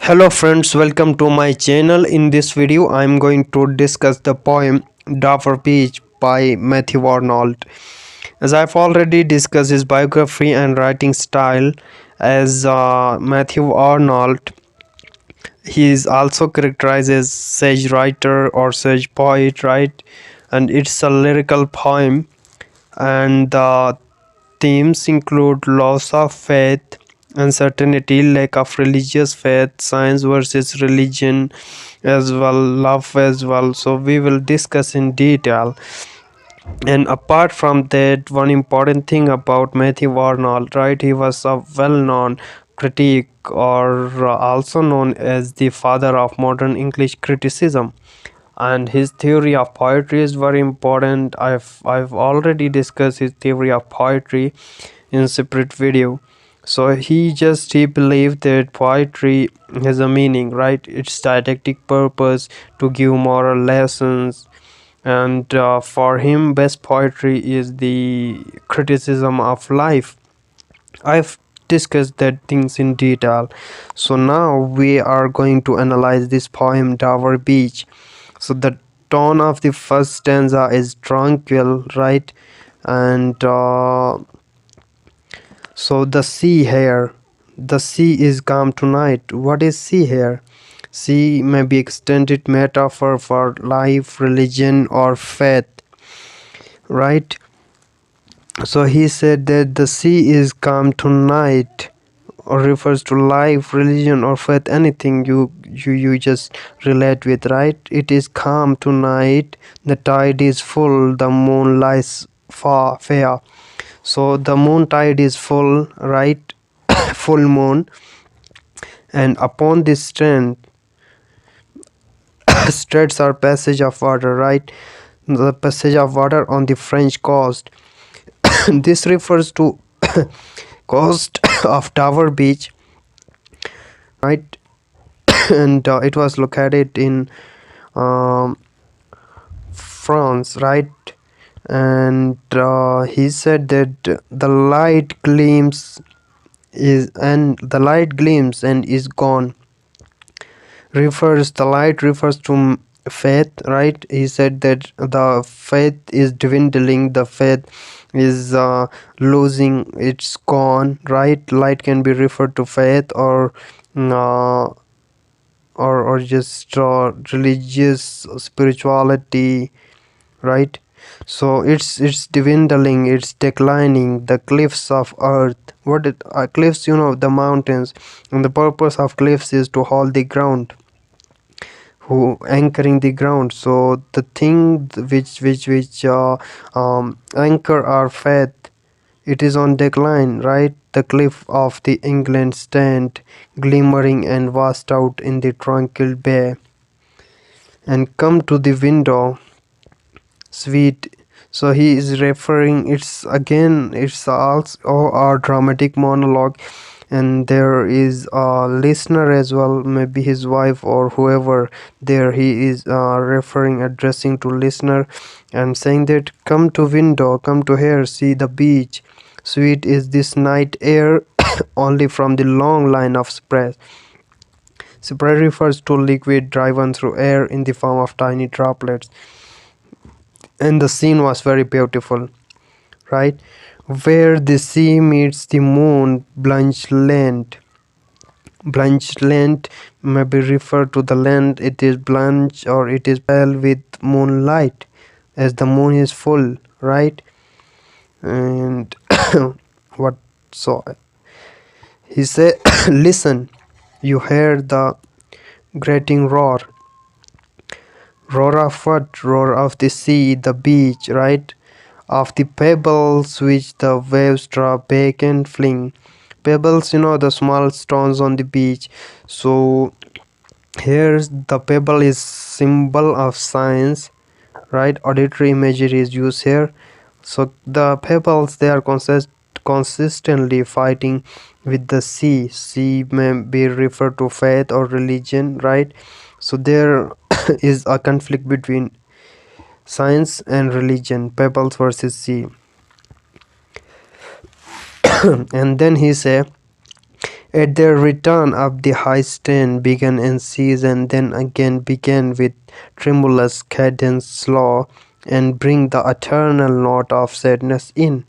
Hello friends, welcome to my channel. In this video I am going to discuss the poem Dover Beach by Mathew Arnold. As I've already discussed his biography and writing style as Mathew Arnold, he is also characterized as sage writer or sage poet, right? And it's a lyrical poem, and the themes include loss of faith, uncertainty, lack of religious faith, science versus religion, as well, love as well. So we will discuss in detail. And apart from that, one important thing about Matthew Arnold, right? He was a well-known critic, or also known as the father of modern English criticism, and his theory of poetry is very important. I've already discussed his theory of poetry in separate video. So he believed that poetry has a meaning, right? Its didactic purpose to give moral lessons, and for him best poetry is the criticism of life. I've discussed that things in detail. So now we are going to analyze this poem Dover Beach. So the tone of the first stanza is tranquil, right? And so the sea here, the sea is calm tonight. What is sea here? Sea may be extended metaphor for life, religion, or faith, right? So he said that the sea is calm tonight, or refers to life, religion, or faith, anything you just relate with, right? It is calm tonight, the tide is full, the moon lies far fair. So the moon tide is full, right? Full moon, and upon this strand straits are passage of water, right? The passage of water on the French coast. This refers to coast of Dover Beach, right? And it was located in um, France, right? And he said that the light gleams and is gone. The light refers to faith, right? He said that the faith is dwindling, the faith is losing, it's gone, right? Light can be referred to faith, or uh, or just religious spirituality, right? So it's dwindling, it's declining, the cliffs of earth. Cliffs, the mountains, and the purpose of cliffs is to hold the ground, who anchoring the ground. So the thing which anchor our faith, it is on decline, right? The cliff of the England stand glimmering and vast out in the tranquil bay, and come to the window, sweet. So he is referring, it's also a dramatic monologue, and there is a listener as well, maybe his wife or whoever there. He is addressing to listener, and saying that, come to window, come to here, see the beach. Sweet is this night air only from the long line of spray. Spray refers to liquid driven through air in the form of tiny droplets, and the scene was very beautiful, right? Where the sea meets the moon, blanched land may be referred to the land. It is blanched, or it is pale with moonlight, as the moon is full, right? And what so he said, listen, you hear the grating roar of what? Roar of the sea, the beach, right? Of the pebbles which the waves drop back and fling. Pebbles, the small stones on the beach. So here's the pebble is symbol of science, right? Auditory imagery is used here. So the pebbles, they are consistently fighting with the sea. Sea may be referred to faith or religion, right? So there is a conflict between science and religion, pebbles versus sea. And then he say, At their return up the high stand began and ceased and then again began with tremulous cadence slow and bring the eternal note of sadness in.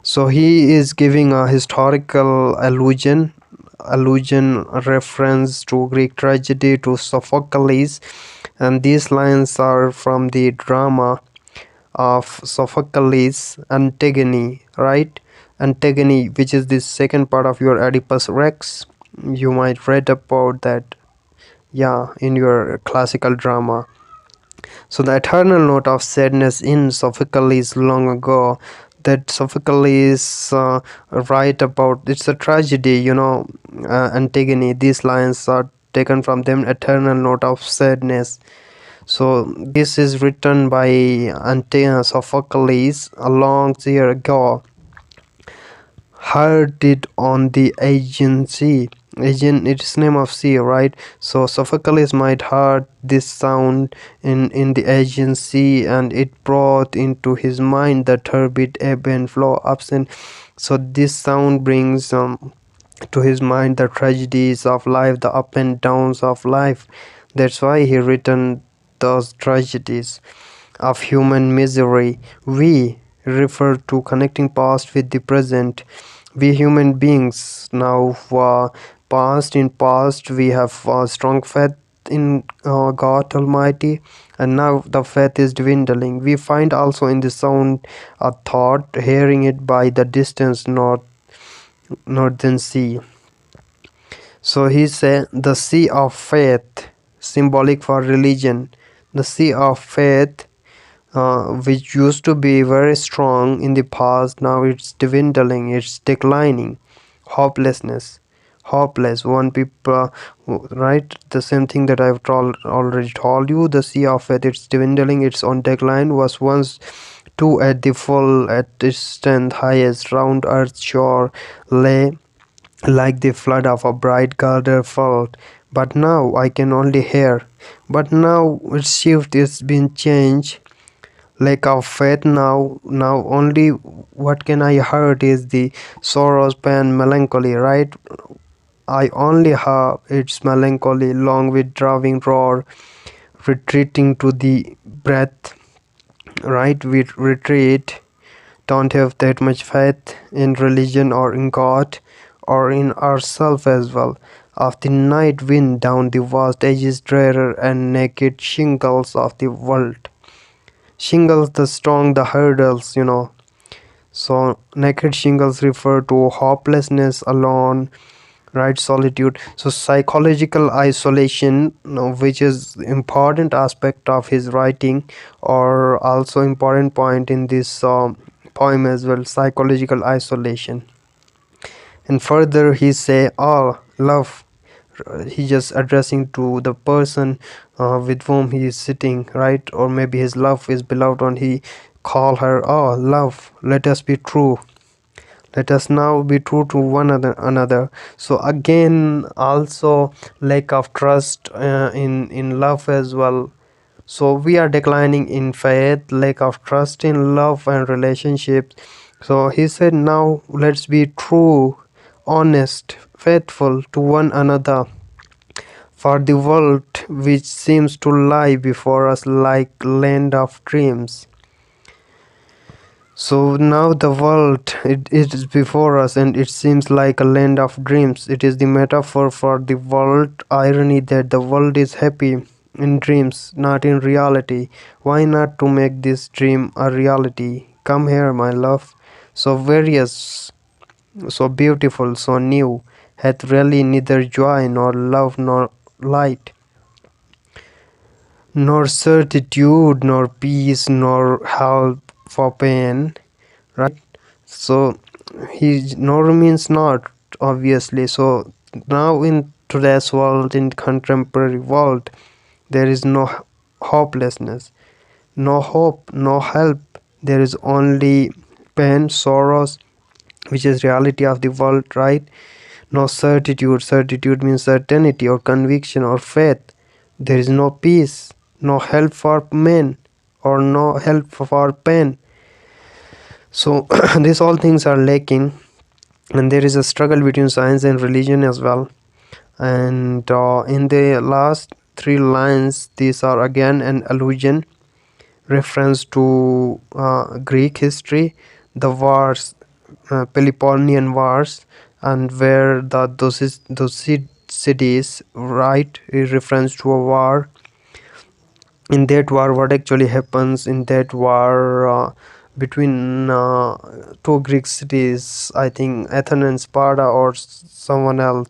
So he is giving a historical allusion reference to Greek tragedy to Sophocles, and these lines are from the drama of Sophocles Antigone, right? Antigone, which is the second part of your Oedipus Rex. You might read about that, yeah, in your classical drama. So the eternal note of sadness in Sophocles long ago, that Sophocles write about, it's a tragedy, Antigone. These lines are taken from them, eternal note of sadness. So this is written by Sophocles a long year ago. Heard it on the Aegean Sea. Aegean, it's name of sea, right? So Sophocles might heard this sound in the Aegean Sea, and it brought into his mind the turbid ebb and flow ups and so this sound brings to his mind the tragedies of life, the up and downs of life. That's why he written those tragedies of human misery. We refer to connecting past with the present. We human beings now past in past we have strong faith in God Almighty, and now the faith is dwindling. We find also in the sound a thought, hearing it by the distance northern sea. So he said the sea of faith, symbolic for religion. The sea of faith, which used to be very strong in the past, now it's dwindling, it's declining. Hopelessness, hopeless. One people, right? The same thing that I've already told you. The sea of faith, it's dwindling, it's on decline. Was once too at the full, at its strength highest, round earth's shore lay like the flood of a bright garden flood. But now I can only hear. But now its shift is been changed. Lack of faith now only what can I heard is the sorrows, pain, melancholy, right? I only have its melancholy long withdrawing roar, retreating to the breath, right? We retreat, don't have that much faith in religion or in God or in ourselves as well. Of the night wind down the vast edges drearer and naked shingles of the world. Shingles, the strong, the hurdles. So naked shingles refer to hopelessness, alone, right? Solitude. So psychological isolation, which is important aspect of his writing, or also important point in this poem as well. Psychological isolation. And further, he say, "Oh, love." He just addressing to the person with whom he is sitting, right? Or maybe his love is beloved, and he call her, "Oh, love, let us be true. Let us now be true to one another." So again, also lack of trust in love as well. So we are declining in faith, lack of trust in love and relationships. So he said, now let's be true, honest, faithful to one another, for the world which seems to lie before us like land of dreams. So now the world, it is before us and it seems like a land of dreams. It is the metaphor for the world, irony that the world is happy in dreams, not in reality. Why not to make this dream a reality? Come here, my love. So various, so beautiful, so new, hath really neither joy nor love nor light, nor certitude, nor peace, nor help for pain, right? So he nor means not, obviously. So now in today's world, in contemporary world, there is no hopelessness, no hope, no help. There is only pain, sorrows, which is reality of the world, right? No certitude. Certitude means certainty or conviction or faith. There is no peace, no help for men, or no help for pain. So these all things are lacking. and there is a struggle between science and religion as well. And in the last three lines, these are again an allusion, reference to Greek history, the wars, Peloponnesian wars, and where those cities, right, is reference to a war. In that war, what actually happens in that war between two Greek cities, I think Athens and Sparta, or someone else.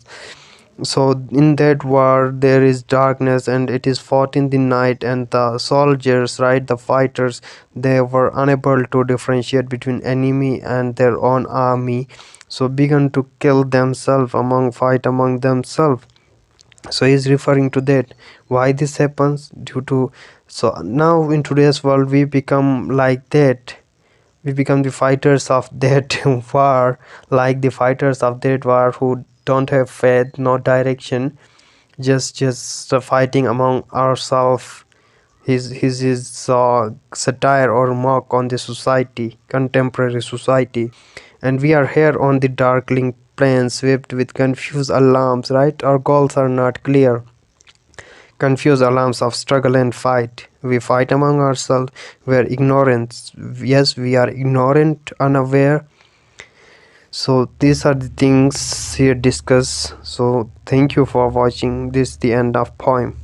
So in that war there is darkness, and it is fought in the night, and the soldiers, right, the fighters, they were unable to differentiate between enemy and their own army, so began to kill themselves, fight among themselves. So he's referring to that. Why this happens? Due to, so now in today's world we become like that, we become the fighters of that war, like the fighters of that war who don't have faith, no direction, just fighting among ourselves. His satire or mock on the society, contemporary society. And we are here on the darkling plain, swept with confused alarms, right? Our goals are not clear, confused alarms of struggle and fight. We fight among ourselves. We are ignorant. Yes, we are ignorant, unaware. So these are the things here discussed. So thank you for watching. This is the end of poem.